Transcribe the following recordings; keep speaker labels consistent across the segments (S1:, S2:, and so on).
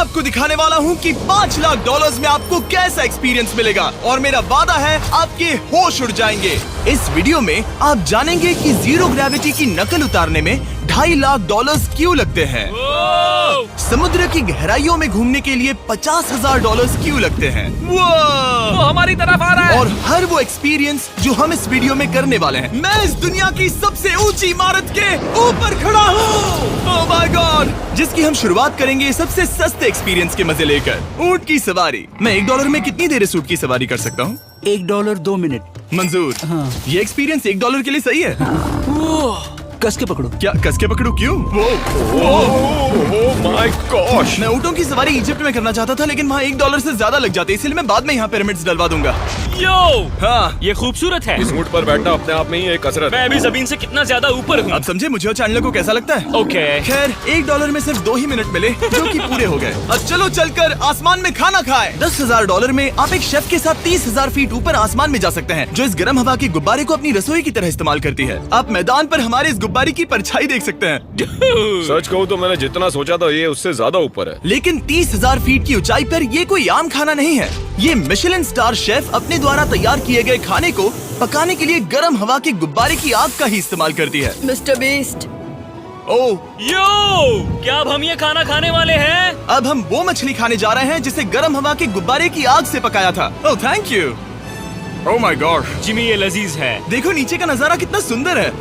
S1: आपको दिखाने वाला हूँ कि $5 लाख में आपको कैसा एक्सपीरियंस मिलेगा और मेरा वादा है आपके होश उड़ जाएंगे। इस वीडियो में आप जानेंगे कि जीरो ग्रेविटी की नकल उतारने में $2.5 लाख क्यों लगते हैं, समुद्र की गहराइयों में घूमने के लिए $50,000 क्यों लगते हैं,
S2: वो हमारी तरफ आ रहा है।
S1: और हर वो एक्सपीरियंस जो हम इस वीडियो में करने वाले हैं। मैं इस दुनिया की सबसे ऊंची इमारत के ऊपर खड़ा हूँ, ओह माय गॉड, जिसकी हम शुरुआत करेंगे सबसे सस्ते एक्सपीरियंस के मजे लेकर, ऊंट की सवारी। मैं $1 में कितनी देर इस ऊंट की सवारी कर सकता हूँ?
S3: $1 2 मिनट।
S1: मंजूर।
S3: हाँ।
S1: ये एक्सपीरियंस $1 के लिए सही है।
S3: कस के पकड़ो।
S1: क्या कस के पकड़ू? क्यों?
S2: My gosh.
S1: मैं ऊँटों की सवारी इजिप्ट में करना चाहता था, लेकिन वहाँ $1 से ज्यादा लग जाते, इसलिए मैं बाद में यहाँ पिरामिड्स डलवा दूंगा।
S2: यो,
S1: हाँ,
S2: ये खूबसूरत है। इस ऊंट पर बैठना अपने आप में ही एक कसरत। मैं अभी जमीन से कितना ज्यादा ऊपर हूँ।
S1: अब समझे मुझे और चैनल को कैसा लगता है?
S2: ओके।
S1: खैर, $1 में सिर्फ 2 ही मिनट मिले, जो कि पूरे हो गए। अब चलो चलकर आसमान में खाना खाएं। $10,000 में आप एक शेफ के साथ 30,000 फीट ऊपर आसमान में जा सकते हैं, जो इस गर्म हवा के गुब्बारे को अपनी रसोई की तरह इस्तेमाल करती है। आप मैदान पर हमारे इस गुब्बारे की परछाई देख सकते हैं।
S4: सच कहूँ तो मैंने जितना सोचा था ये उससे ज्यादा ऊपर है।
S1: लेकिन 30,000 फीट की ऊंचाई पर ये कोई आम खाना नहीं है। ये मिशेलिन स्टार शेफ अपने द्वारा तैयार किए गए खाने को पकाने के लिए गर्म हवा के गुब्बारे की आग का ही इस्तेमाल करती है।
S5: मिस्टर बीस्ट,
S1: ओह,
S2: यो, क्या अब हम ये खाना खाने वाले हैं?
S1: अब हम वो मछली खाने जा रहे हैं जिसे गर्म हवा के गुब्बारे की आग से पकाया था। Oh thank you. Oh my God,
S2: Jimmy ये लजीज है।
S1: देखो नीचे का नजारा कितना सुंदर है।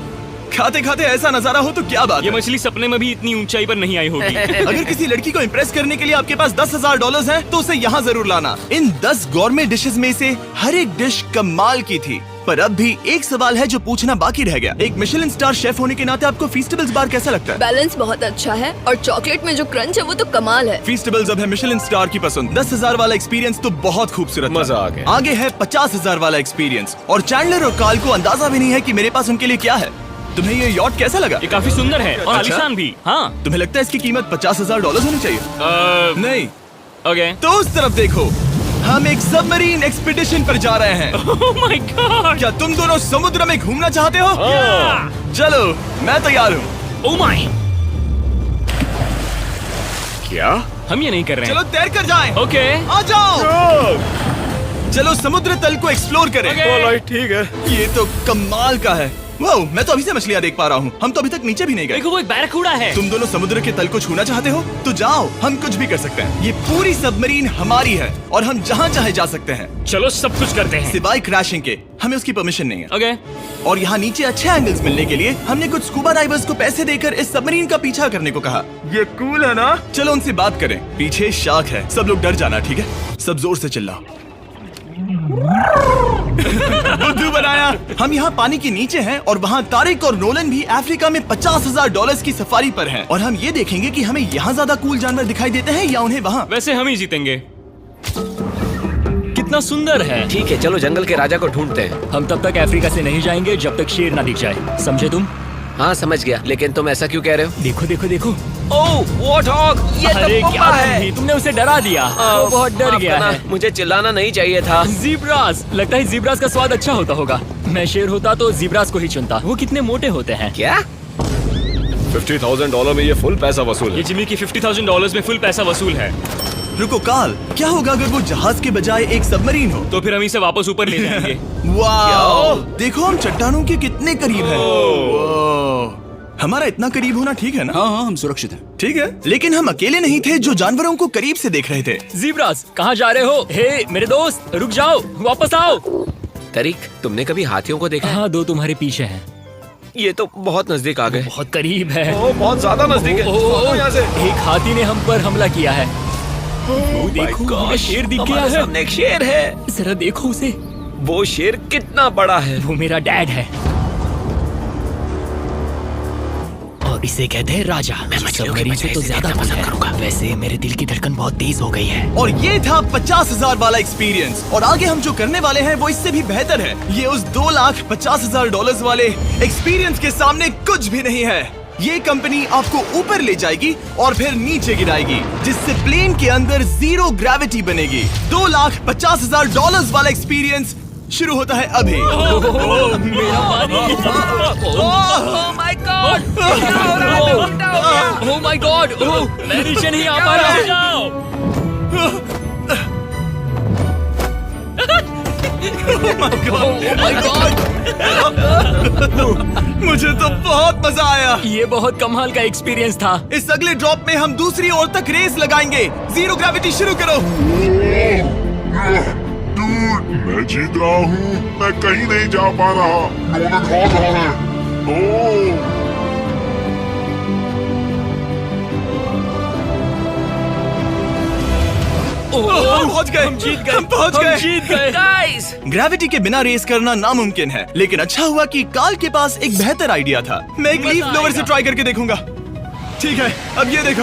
S1: खाते खाते ऐसा नजारा हो तो क्या बात
S2: ये
S1: है।
S2: मछली सपने में भी इतनी ऊंचाई पर नहीं आई होगी।
S1: अगर किसी लड़की को इम्प्रेस करने के लिए आपके पास $10,000 है तो उसे यहाँ जरूर लाना। इन 10 गौरमे डिशेस में से हर एक डिश कमाल की थी, पर अब भी एक सवाल है जो पूछना बाकी रह गया। एक मिशेलिन स्टार शेफ होने के नाते आपको फीस्टेबल्स बार कैसा लगता है?
S5: बैलेंस बहुत अच्छा है और चॉकलेट में जो क्रंच है वो तो कमाल है।
S1: फीस्टेबल्स अब है मिशेलिन स्टार की पसंद। 10,000 वाला एक्सपीरियंस तो बहुत खूबसूरत था।
S4: मजा आ गया।
S1: आगे है 50,000 वाला एक्सपीरियंस, और चैंडलर और कार्ल को अंदाजा भी नहीं है कि मेरे पास उनके लिए क्या है। तुम्हें ये यॉट कैसा लगा?
S2: ये काफी सुंदर है और आलीशान भी। हाँ।
S1: तुम्हें लगता है इसकी कीमत $50,000 होनी चाहिए? नहीं।
S2: ओके।
S1: तो उस तरफ देखो, हम एक सबमरीन एक्सपीडिशन पर जा रहे हैं।
S2: Oh my God.
S1: क्या तुम दोनों समुद्र में घूमना चाहते हो? चलो, मैं तैयार हूँ।
S2: Oh my.
S4: क्या?
S2: हम ये नहीं कर रहे
S1: चलो
S2: हैं।
S1: तैर कर जाएं।
S2: ओके।
S1: आ जाओ। चलो समुद्र तल को एक्सप्लोर करें।
S2: ओके।
S4: ठीक है।
S1: ये तो कमाल का है। वाह, मैं तो अभी से मछलियाँ देख पा रहा हूँ। हम तो अभी तक नीचे भी नहीं गए।
S2: देखो वो एक बैरकूडा है।
S1: तुम दोनों समुद्र के तल को छूना चाहते हो तो जाओ, हम कुछ भी कर सकते हैं। ये पूरी सबमरीन हमारी है और हम जहाँ चाहे जा सकते हैं,
S2: चलो सब कुछ करते हैं।
S1: सिवाय क्रैशिंग के। हमें उसकी परमिशन नहीं है।
S2: ओके।
S1: और यहाँ नीचे अच्छे एंगल्स मिलने के लिए हमने कुछ स्कूबा डाइवर्स को पैसे देकर इस सबमरीन का पीछा करने को कहा। ये कूल है ना? चलो उनसे बात करें। पीछे शार्क है, सब लोग डर जाना, ठीक है? सब जोर से चिल्लाओ। बुद्धू बनाया। हम यहाँ पानी के नीचे हैं और वहाँ तारिक और नोलन भी अफ्रीका में $50,000 की सफारी पर हैं, और हम ये देखेंगे कि हमें यहाँ ज्यादा कूल जानवर दिखाई देते हैं या उन्हें वहाँ।
S2: वैसे हम ही जीतेंगे। कितना सुंदर है।
S6: ठीक है, चलो जंगल के राजा को ढूंढते हैं।
S3: हम तब तक अफ्रीका से नहीं जाएंगे जब तक शेर ना दिख जाए, समझे तुम?
S6: हाँ समझ गया, लेकिन तुम ऐसा क्यों कह रहे हो?
S3: देखो देखो देखो।
S6: ओह वॉर्थॉग, ये
S3: अरे
S6: तो
S3: क्या
S6: पुप्पा है।
S3: तुम तुमने उसे डरा दिया। वो बहुत डर
S6: माफ
S3: गया
S6: करना,
S3: है।
S6: मुझे चिल्लाना नहीं चाहिए था।
S3: जीब्रास, लगता है जीब्रास का स्वाद अच्छा होता होगा। मैं शेर होता तो जीब्रास को ही चुनता। वो कितने मोटे होते हैं।
S6: क्या?
S4: $50,000 में ये फुल पैसा वसूल
S2: ये
S4: है।
S2: जिमी की $50,000 में फुल पैसा वसूल है।
S1: रुको कार्ल, क्या होगा अगर वो जहाज के बजाय एक सबमरीन हो?
S2: तो फिर हम इसे वापस ऊपर ले जाएंगे।
S1: वाह, देखो हम चट्टानों के कितने करीब हैं। वाह, हमारा इतना करीब होना ठीक है ना?
S3: हाँ, हम सुरक्षित हैं।
S1: ठीक है, लेकिन हम अकेले नहीं थे जो जानवरों को करीब से देख रहे थे।
S3: जीब्रास, कहाँ जा रहे हो? हे मेरे दोस्त, रुक जाओ, वापस आओ।
S6: तरीक, तुमने कभी हाथियों को देखा है?
S3: हाँ, 2 तुम्हारे पीछे हैं।
S6: ये तो बहुत नजदीक आ गए।
S3: बहुत करीब है।
S4: ओह, बहुत ज्यादा नजदीक है।
S3: ओह,
S4: यहाँ से।
S3: एक हाथी ने हम पर हमला किया है। वो देखो, हमें शेर दिख गया
S6: हमारे
S3: है।
S6: सामने एक शेर है।
S3: जरा देखो उसे।
S6: वो शेर कितना बड़ा है।
S3: वो मेरा डैड है और इसे कहते हैं राजा। मैं
S6: मछलियों
S3: से तो ज्यादा पसंद करूंगा। वैसे मेरे दिल की धड़कन बहुत तेज हो गई है।
S1: और ये था 50,000 वाला एक्सपीरियंस, और आगे हम जो करने वाले हैं वो इससे भी बेहतर है। ये उस $2,50,000 वाले एक्सपीरियंस के सामने कुछ भी नहीं है। ये कंपनी आपको ऊपर ले जाएगी और फिर नीचे गिराएगी, जिससे प्लेन के अंदर जीरो ग्रेविटी बनेगी। $2,50,000 वाला एक्सपीरियंस शुरू होता है अभी।
S3: मेरा पानी।
S6: ओह माय गॉड, क्या हो रहा है? मैं उल्टा हो गया।
S3: ओह माय गॉड, मैं नीचे नहीं आ पा रहा हूँ।
S2: जाओ।
S3: ओह माय गॉड,
S1: मुझे तो बहुत मजा आया।
S3: ये बहुत कमाल का एक्सपीरियंस था।
S1: इस अगले ड्रॉप में हम दूसरी ओर तक रेस लगाएंगे। जीरो ग्रेविटी शुरू करो।
S7: डूड, मैं जीत रहा हूँ। मैं कहीं नहीं जा पा रहा। नोलन भाग रहा है। ओह,
S1: हम पहुंच गए।
S3: हम जीत गए।
S1: हम पहुंच
S3: हम
S1: गए।
S3: जीत गए।
S6: गाइस,
S1: ग्रेविटी के बिना रेस करना नामुमकिन है, लेकिन अच्छा हुआ कि कार्ल के पास एक बेहतर आइडिया था। मैं एक लीफ ब्लोअर से ट्राई करके देखूंगा। ठीक है, अब ये देखो।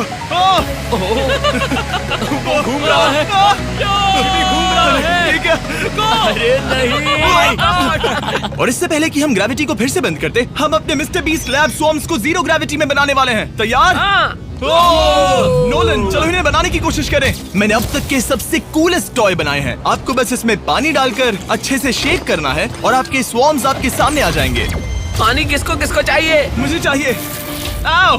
S3: घूम रहा है। घूम रहा है।
S1: ठीक है।
S3: अरे नहीं।
S1: और इससे पहले कि हम ग्रेविटी को फिर से बंद करते, हम अपने मिस्टर बीस्ट लैब स्वॉर्म्स को जीरो ग्रेविटी में बनाने वाले हैं। तैयार?
S6: हाँ।
S1: नोलन, चलो इन्हें बनाने की कोशिश करें। मैंने अब तक के सबसे कूलेस्ट टॉय बनाए हैं। आपको बस इसमें पानी डालकर अच्छे से शेक करना है और आपके स्वॉर्म्स आपके सामने आ जाएंगे।
S6: पानी किसको किसको चाहिए?
S1: मुझे चाहिए। आओ।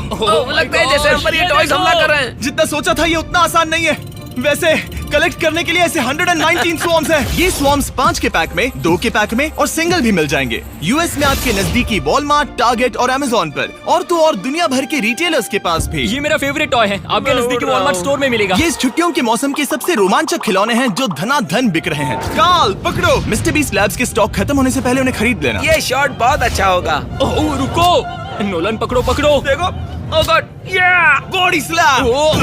S6: लगता है जैसे हम पर ये टॉयज हमला कर रहे हैं।
S1: जितना सोचा था ये उतना आसान नहीं है। वैसे कलेक्ट करने के लिए ऐसे 119 स्वॉर्म्स हैं। ये स्वॉर्म्स 5 के पैक में, 2 के पैक में और सिंगल भी मिल जाएंगे। यूएस में आपके नजदीकी वॉलमार्ट, टारगेट और अमेज़न पर, और तो और दुनिया भर के रिटेलर्स के पास भी।
S3: ये मेरा फेवरेट टॉय है। आपके नजदीकी वॉलमार्ट स्टोर में मिलेगा।
S1: ये इस छुट्टियों के मौसम के सबसे रोमांचक खिलौने हैं जो धनाधन बिक रहे हैं। कार्ल, पकड़ो। मिस्टर बीस्ट लैब्स के स्टॉक खत्म होने से पहले उन्हें खरीद लेना।
S6: ये शॉट बहुत अच्छा होगा।
S3: ओह रुको, नोलन पकड़ो पकड़ो।
S6: देखो, ओह गॉड,
S1: बॉडी स्लैम।
S3: ओह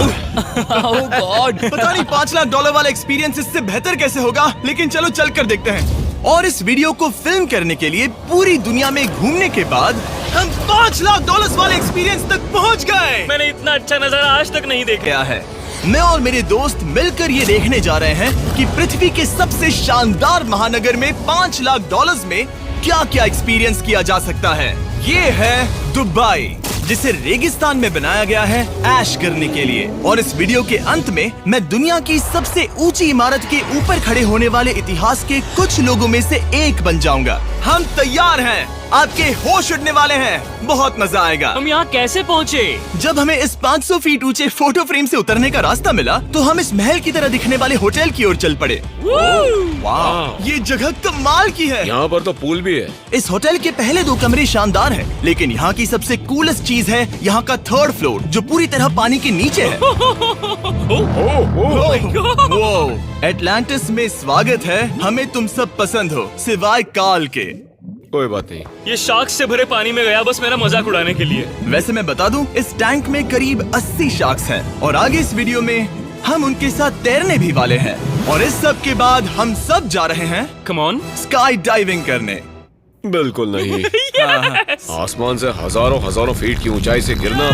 S3: गॉड।
S1: पता नहीं $5 लाख वाला एक्सपीरियंस इससे बेहतर कैसे होगा, लेकिन चलो चल कर देखते हैं। और इस वीडियो को फिल्म करने के लिए पूरी दुनिया में घूमने के बाद हम $5 लाख वाले एक्सपीरियंस तक पहुंच गए।
S2: मैंने इतना अच्छा नजारा आज तक नहीं देखा।
S1: क्या है, मैं और मेरे दोस्त मिलकर ये देखने जा रहे हैं कि पृथ्वी के सबसे शानदार महानगर में $5 लाख में क्या क्या एक्सपीरियंस किया जा सकता है। ये है दुबई, जिसे रेगिस्तान में बनाया गया है ऐश करने के लिए। और इस वीडियो के अंत में मैं दुनिया की सबसे ऊंची इमारत के ऊपर खड़े होने वाले इतिहास के कुछ लोगों में से एक बन जाऊंगा। हम तैयार हैं, आपके होश उड़ने वाले हैं, बहुत मजा आएगा।
S3: हम यहाँ कैसे पहुँचे?
S1: जब हमें इस 500 फीट ऊंचे फोटो फ्रेम से उतरने का रास्ता मिला तो हम इस महल की तरह दिखने वाले होटल की ओर चल पड़े। वाह, ये जगह कमाल की है।
S4: यहाँ पर तो पूल भी है।
S1: इस होटल के पहले 2 कमरे शानदार हैं, लेकिन यहाँ की सबसे कूलेस्ट चीज है यहाँ का 3rd फ्लोर, जो पूरी तरह पानी के नीचे है। वो एटलांटिस में स्वागत है। हमें तुम सब पसंद हो, सिवाय कार्ल के।
S4: कोई बात नहीं।
S2: ये शार्क्स से भरे पानी में गया बस मेरा मजाक उड़ाने के लिए।
S1: वैसे मैं बता दूं, इस टैंक में करीब 80 शार्क्स हैं और आगे इस वीडियो में हम उनके साथ तैरने भी वाले हैं। और इस सब के बाद हम सब जा रहे हैं
S2: कम ऑन।
S1: स्काई डाइविंग करने।
S4: बिल्कुल नहीं। आसमान से हजारों फीट की ऊंचाई से गिरना।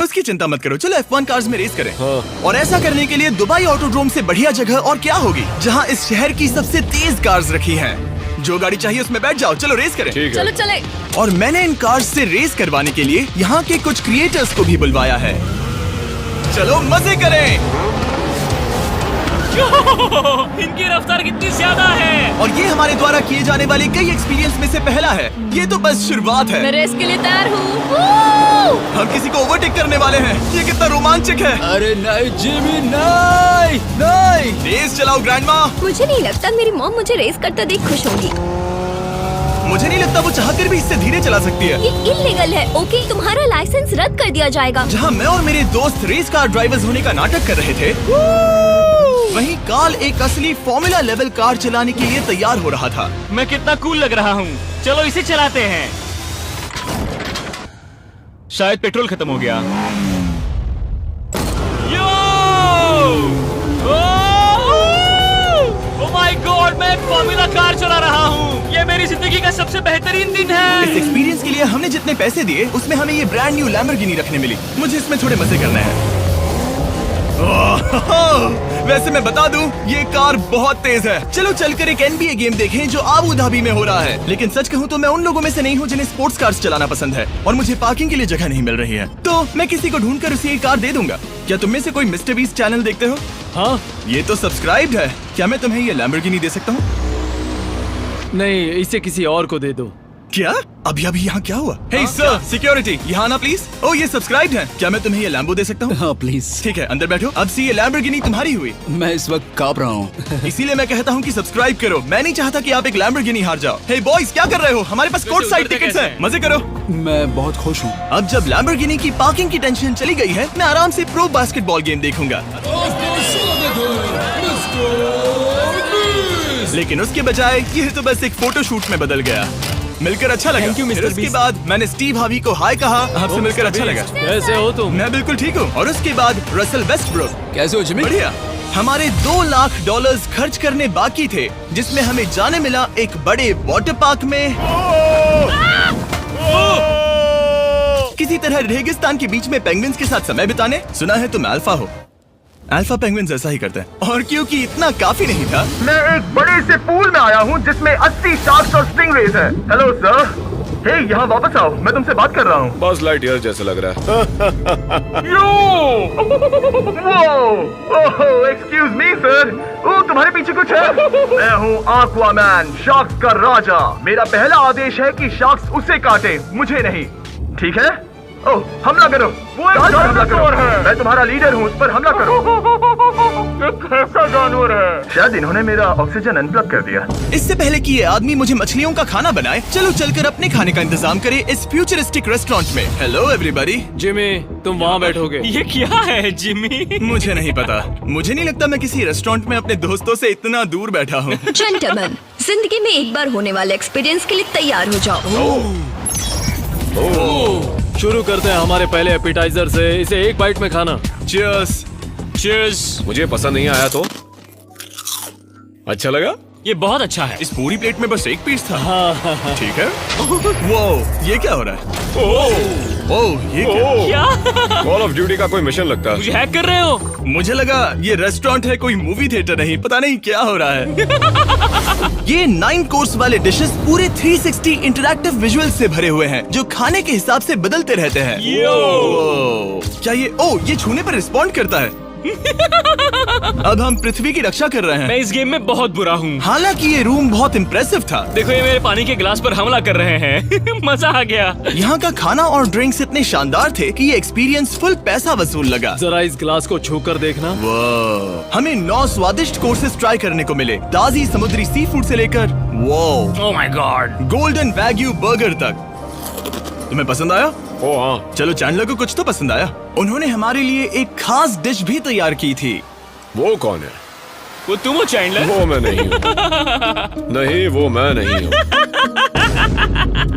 S1: उसकी चिंता मत करो, चलो F1 कार्स में रेस करें।
S4: हाँ।
S1: और ऐसा करने के लिए दुबई ऑटोड्रोम से बढ़िया जगह और क्या होगी, जहां इस शहर की सबसे तेज कार्स रखी हैं। जो गाड़ी चाहिए उसमें बैठ जाओ, चलो रेस करें।
S4: ठीक
S5: चलो
S4: है।
S5: चले।
S1: और मैंने इन कार्स से रेस करवाने के लिए यहाँ के कुछ क्रिएटर्स को भी बुलवाया है। चलो मजे करें।
S2: इनकी रफ्तार कितनी ज्यादा है।
S1: और ये हमारे द्वारा किए जाने वाले कई एक्सपीरियंस में से पहला है। ये तो बस शुरुआत
S5: मैं
S1: है।
S5: रेस के लिए तैयार हूँ।
S1: हम किसी को ओवरटेक करने वाले हैं। ये कितना रोमांचक है।
S3: अरे नहीं जिमी, नहीं।
S1: नहीं, रेस चलाओ ग्रैंडमा।
S5: मुझे नहीं लगता मेरी मॉम मुझे रेस करते देख खुश होगी।
S1: मुझे नहीं लगता वो चाहकर भी इससे धीरे चला सकती है।
S5: ये इल्लीगल है। ओके, तुम्हारा लाइसेंस रद्द कर दिया जाएगा।
S1: जहाँ मैं और मेरे दोस्त रेस कार ड्राइवर्स होने का नाटक कर रहे थे, वहीं कार्ल एक असली फॉर्मूला लेवल कार चलाने के लिए तैयार हो रहा था।
S3: मैं कितना कूल लग रहा हूँ। चलो इसे चलाते हैं। शायद पेट्रोल खत्म हो गया। ओह माय गॉड, मैं फॉर्मूला कार चला रहा हूँ। ये मेरी जिंदगी का सबसे बेहतरीन दिन
S1: इस
S3: है।
S1: एक्सपीरियंस के लिए हमने जितने पैसे दिए उसमें हमें ये ब्रांड न्यू लैम्बोर्गिनी रखने मिली। मुझे इसमें थोड़े मजे करने हैं। वैसे मैं बता दूं, ये कार बहुत तेज है। चलो चलकर एक NBA गेम देखें जो आबू धाबी में हो रहा है। लेकिन सच कहूं तो मैं उन लोगों में से नहीं हूं जिन्हें स्पोर्ट्स कार्स चलाना पसंद है और मुझे पार्किंग के लिए जगह नहीं मिल रही है, तो मैं किसी को ढूंढकर उसे ये कार दे दूंगा। क्या तुम में से कोई मिस्टर बीस्ट चैनल देखते हो?
S3: हाँ।
S1: ये तो सब्सक्राइब्ड है। क्या मैं तुम्हें ये लैम्बोर्गिनी दे सकता हूँ?
S3: नहीं, इसे किसी और को दे दो।
S1: क्या? अभी अभी यहाँ क्या हुआ? हे सर, सिक्योरिटी, यहाँ आना प्लीज। ओह, ये सब्सक्राइब्ड है। क्या मैं तुम्हें ये लैम्बो दे सकता हूँ?
S8: हाँ प्लीज।
S1: ठीक है, अंदर बैठो। अब से ये लैम्बोर्गिनी तुम्हारी हुई।
S8: मैं इस वक्त कांप रहा हूँ।
S1: इसीलिए मैं कहता हूँ कि सब्सक्राइब करो। मैं नहीं चाहता कि आप एक लैम्बोर्गिनी हार जाओ। हे बॉयज, क्या कर रहे हो? हमारे पास कोर्ट साइड टिकट्स हैं। मजे करो।
S8: मैं बहुत खुश हूँ।
S1: अब जब लैम्बोर्गिनी की पार्किंग की टेंशन चली गई है, मैं आराम से प्रो बास्केटबॉल गेम देखूंगा। लेकिन उसके बजाय यह तो बस एक फोटो शूट में बदल गया। मिलकर अच्छा लगा।
S3: Thank you, Mr.
S1: फिर उसके
S3: Beast।
S1: बाद मैंने स्टीव हार्वी को हाय कहा। आपसे मिलकर अच्छा लगा।
S2: कैसे हो तुम?
S1: मैं बिल्कुल ठीक हूँ। और उसके बाद रसल वेस्टब्रुक।
S8: कैसे हो जिमी?
S1: बढ़िया। हमारे $2 लाख खर्च करने बाकी थे, जिसमें हमें जाने मिला एक बड़े वाटर पार्क में किसी तरह रेगिस्तान के बीच में पेंगुइन्स के साथ समय बिताने। सुना है तुम अल्फा हो। अल्फा पेंगुइन्स ऐसा ही करते हैं। और क्योंकि इतना काफी नहीं था, मैं एक बड़े से पूल में आया हूँ जिसमें 80 शार्क्स और स्टिंगरेज हैं। Hello sir. हे, यहाँ वापस आओ, मैं तुमसे बात कर रहा हूँ।
S4: बस लाइट ईयर जैसे लग रहा है।
S1: Excuse me sir. ओ, तुम्हारे पीछे कुछ है? मैं हूँ आक्वामैन, शार्क्स का राजा। मेरा पहला आदेश है कि शार्क्स उसे काटे, मुझे नहीं। ठीक है? ओह, हमला करो। वो एक जानवर है। मैं तुम्हारा लीडर हूँ, उस पर हमला करो। एक ऐसा जानवर है। शायद इन्होंने मेरा ऑक्सीजन अनप्लग कर दिया। इससे पहले कि ये आदमी मुझे मछलियों का खाना बनाए, चलो चलकर अपने खाने का इंतजाम करें इस फ्यूचरिस्टिक रेस्टोरेंट में। Hello everybody.
S2: जिमी, तुम वहाँ बैठोगे?
S3: ये क्या है जिमी?
S1: मुझे नहीं पता। मुझे नहीं लगता मैं किसी रेस्टोरेंट में अपने दोस्तों से इतना दूर बैठा हूँ।
S5: जेंटलमैन, जिंदगी में एक बार होने वाले एक्सपीरियंस के लिए तैयार हो जाओ।
S2: शुरू करते हैं हमारे पहले एपिटाइजर से। इसे एक बाइट में खाना।
S1: चीयर्स।
S3: चीयर्स।
S4: मुझे पसंद नहीं आया तो अच्छा लगा।
S3: ये बहुत अच्छा है।
S1: इस पूरी प्लेट में बस एक पीस था। ठीक है। वो ये क्या हो रहा है? ओह, ये क्या?
S3: क्या?
S4: कॉल ऑफ ड्यूटी का कोई मिशन लगता है।
S3: मुझे हैक कर रहे हो?
S1: मुझे लगा ये रेस्टोरेंट है, कोई मूवी थिएटर नहीं। पता नहीं क्या हो रहा है। ये 9 कोर्स वाले डिशेस पूरे 360 इंटरैक्टिव विजुअल से भरे हुए हैं, जो खाने के हिसाब से बदलते रहते हैं। क्या ये छूने पर रिस्पॉन्ड करता है? अब हम पृथ्वी की रक्षा कर रहे हैं।
S3: मैं इस गेम में बहुत बुरा हूँ।
S1: हालांकि ये रूम बहुत इम्प्रेसिव था।
S3: देखो, ये मेरे पानी के गिलास पर हमला कर रहे हैं। मजा आ गया।
S1: यहाँ का खाना और ड्रिंक्स इतने शानदार थे कि ये एक्सपीरियंस फुल पैसा वसूल लगा।
S2: जरा इस गिलास को छूकर देखना।
S1: हमें 9 स्वादिष्ट कोर्सेस ट्राई करने को मिले, ताजी समुद्री सी फूड से लेकर
S3: oh my God,
S1: golden wagyu burger तक। तुम्हें पसंद आया?
S4: ओ हाँ।
S1: चलो, चैंडलर को कुछ तो पसंद आया। उन्होंने हमारे लिए एक खास डिश भी तैयार की थी।
S4: वो कौन है?
S3: वो तुम हो चैंडलर?
S4: वो मैं नहीं हूँ। नहीं, वो मैं नहीं हूँ।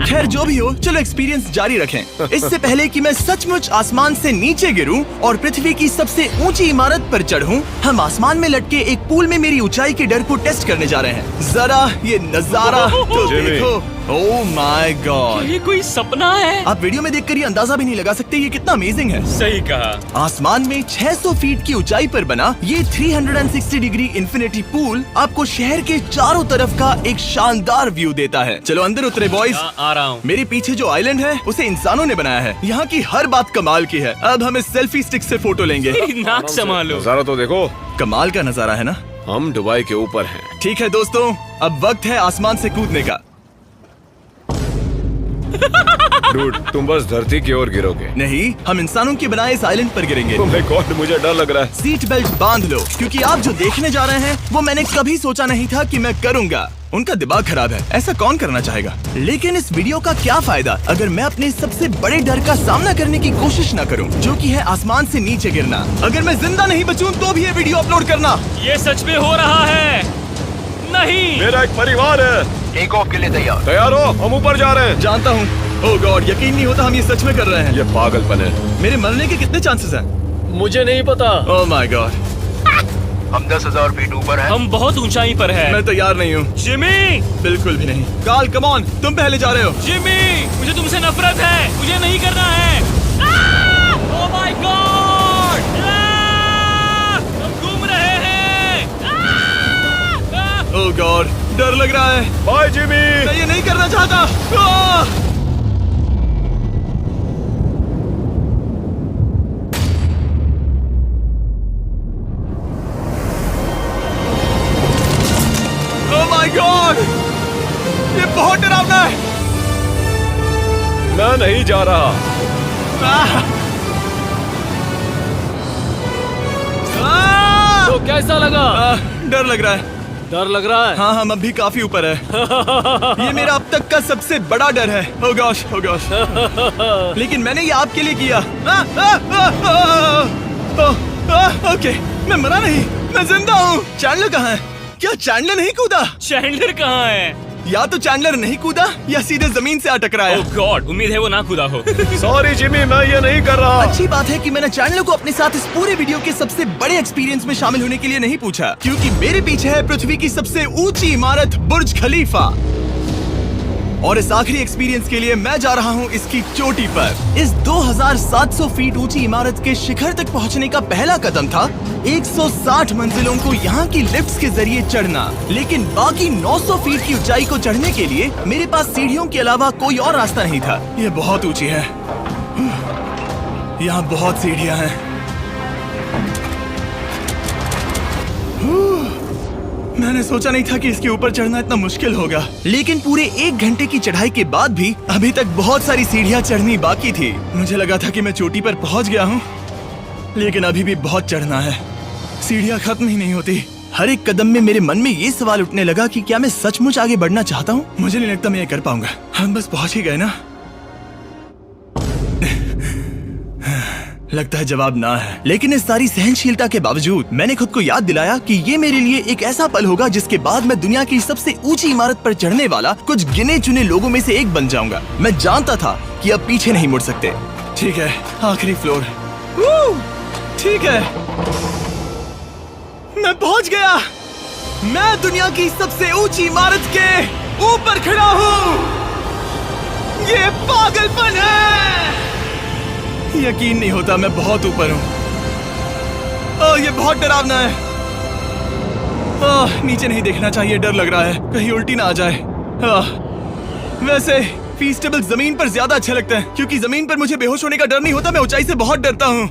S1: खैर, जो भी हो, चलो एक्सपीरियंस जारी रखें। इससे पहले कि मैं सचमुच आसमान से नीचे गिरूं और पृथ्वी की सबसे ऊंची इमारत पर चढ़ूं, हम आसमान में लटके एक पूल में मेरी ऊंचाई के डर को टेस्ट करने जा रहे हैं। जरा ये नजारा तो
S4: जिमी।
S1: देखो। ओह माय गॉड,
S3: ये कोई सपना है?
S1: आप वीडियो में देखकर ये अंदाजा भी नहीं लगा सकते ये कितना अमेजिंग है।
S3: सही कहा।
S1: आसमान में 600 फीट की ऊंचाई पर बना ये 360 डिग्री इंफिनिटी पूल आपको शहर के चारों तरफ का एक शानदार व्यू देता है। चलो अंदर उतरे बॉयज।
S3: आ रहा हूँ।
S1: मेरे पीछे जो आइलैंड है उसे इंसानों ने बनाया है। यहाँ की हर बात कमाल की है। अब हम इस सेल्फी स्टिक से फोटो लेंगे।
S3: नाक संभालो।
S4: नजारा तो देखो।
S1: कमाल का नजारा है ना?
S4: हम दुबई के ऊपर हैं।
S1: ठीक है दोस्तों, अब वक्त है आसमान से कूदने का।
S4: डूड, तुम बस धरती की ओर गिरोगे।
S1: नहीं, हम इंसानों के बनाए इस आइलैंड पर गिरेंगे।
S4: Oh my God, मुझे डर लग रहा है।
S1: सीट बेल्ट बांध लो, क्योंकि आप जो देखने जा रहे हैं वो मैंने कभी सोचा नहीं था कि मैं करूंगा। उनका दिमाग खराब है, ऐसा कौन करना चाहेगा? लेकिन इस वीडियो का क्या फायदा अगर मैं अपने सबसे बड़े डर का सामना करने की कोशिश न करूं, जो कि है आसमान से नीचे गिरना। अगर मैं जिंदा नहीं बचूं तो भी ये वीडियो अपलोड करना।
S3: ये सच में हो रहा है? नहीं।
S4: मेरा एक परिवार है।
S6: टेक ऑफ के लिए तैयार।
S4: तैयार हो? हम ऊपर जा रहे हैं।
S1: जानता हूँ। ओह गॉड, यकीन नहीं होता हम ये सच में कर रहे हैं।
S4: ये पागलपन है।
S1: मेरे मरने के कितने चांसेस हैं?
S2: मुझे नहीं पता।
S1: Oh my God.
S6: हम 10,000 फीट ऊपर हैं।
S3: हम बहुत ऊंचाई पर हैं।
S1: मैं तैयार नहीं हूँ।
S3: जिमी,
S1: बिल्कुल भी नहीं। काल, कम ऑन, तुम पहले जा रहे हो।
S3: जिमी, मुझे तुमसे नफरत है। मुझे नहीं करना है। ओह माय गॉड, हम घूम रहे हैं।
S1: ओह गॉड, डर लग रहा है।
S4: Bye Jimmy.
S1: मैं ये नहीं करना चाहता। आह! ओह माय गॉड, ये बहुत डरावना है।
S4: मैं नहीं जा रहा।
S3: तो कैसा लगा?
S1: डर लग रहा है।
S3: डर लग रहा है?
S1: हाँ हम अभी काफी ऊपर है। ये मेरा अब तक का सबसे बड़ा डर है। Oh gosh, oh gosh। लेकिन मैंने ये आपके लिए किया। ओके, मैं मरा नहीं, मैं जिंदा हूँ। चैंडलर कहाँ है? क्या चैंडलर नहीं कूदा?
S3: चैंडलर कहाँ है?
S1: या तो चैंडलर नहीं कूदा या सीधे जमीन से आ टकराया।
S3: ओह गॉड, उम्मीद है वो ना कूदा हो।
S4: सॉरी जिमी, मैं ये नहीं कर रहा।
S1: अच्छी बात है कि मैंने चैंडलर को अपने साथ इस पूरे वीडियो के सबसे बड़े एक्सपीरियंस में शामिल होने के लिए नहीं पूछा, क्योंकि मेरे पीछे है पृथ्वी की सबसे ऊंची इमारत बुर्ज खलीफा। और इस आखिरी एक्सपीरियंस के लिए मैं जा रहा हूँ इसकी चोटी पर। इस 2700 फीट ऊंची इमारत के शिखर तक पहुँचने का पहला कदम था 160 मंजिलों को यहाँ की लिफ्ट्स के जरिए चढ़ना, लेकिन बाकी 900 फीट की ऊंचाई को चढ़ने के लिए मेरे पास सीढ़ियों के अलावा कोई और रास्ता नहीं था। ये बहुत ऊंची है, यहाँ बहुत सीढ़ियाँ हैं। मैंने सोचा नहीं था कि इसके ऊपर चढ़ना इतना मुश्किल होगा, लेकिन पूरे 1 घंटे की चढ़ाई के बाद भी अभी तक बहुत सारी सीढ़ियाँ चढ़नी बाकी थी। मुझे लगा था कि मैं चोटी पर पहुँच गया हूँ, लेकिन अभी भी बहुत चढ़ना है। सीढ़ियाँ खत्म ही नहीं होती। हर एक कदम में मेरे मन में ये सवाल उठने लगा कि क्या मैं सचमुच आगे बढ़ना चाहता हूँ? मुझे नहीं लगता मैं ये कर पाऊंगा। हम बस पहुँच ही गए ना। लगता है जवाब ना है, लेकिन इस सारी सहनशीलता के बावजूद मैंने खुद को याद दिलाया कि ये मेरे लिए एक ऐसा पल होगा जिसके बाद मैं दुनिया की सबसे ऊंची इमारत पर चढ़ने वाला कुछ गिने चुने लोगों में से एक बन जाऊंगा। मैं जानता था कि अब पीछे नहीं मुड़ सकते। ठीक है, आखिरी फ्लोर। ठीक है, मैं पहुंच गया। मैं दुनिया की सबसे ऊंची इमारत के ऊपर खड़ा हूँ। ये पागलपन है। यकीन नहीं होता मैं बहुत ऊपर हूँ। ओह, ये बहुत डरावना है। ओह, नीचे नहीं देखना चाहिए, डर लग रहा है कहीं उल्टी ना आ जाए। वैसे फीस्टेबल जमीन पर ज्यादा अच्छा लगता है, क्योंकि जमीन पर मुझे बेहोश होने का डर नहीं होता। मैं ऊंचाई से बहुत डरता हूँ।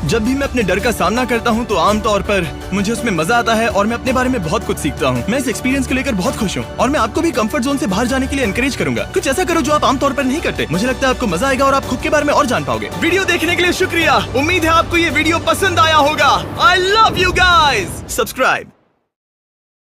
S1: जब भी मैं अपने डर का सामना करता हूँ तो आमतौर पर मुझे उसमें मजा आता है और मैं अपने बारे में बहुत कुछ सीखता हूँ। मैं इस एक्सपीरियंस को लेकर बहुत खुश हूँ और मैं आपको भी कंफर्ट जोन से बाहर जाने के लिए एनकरेज करूंगा। कुछ ऐसा करो जो आप आमतौर पर नहीं करते। मुझे लगता है आपको मजा आएगा और आप खुद के बारे में और जान पाओगे। वीडियो देखने के लिए शुक्रिया। उम्मीद है आपको ये वीडियो पसंद आया होगा। I love you guys. Subscribe.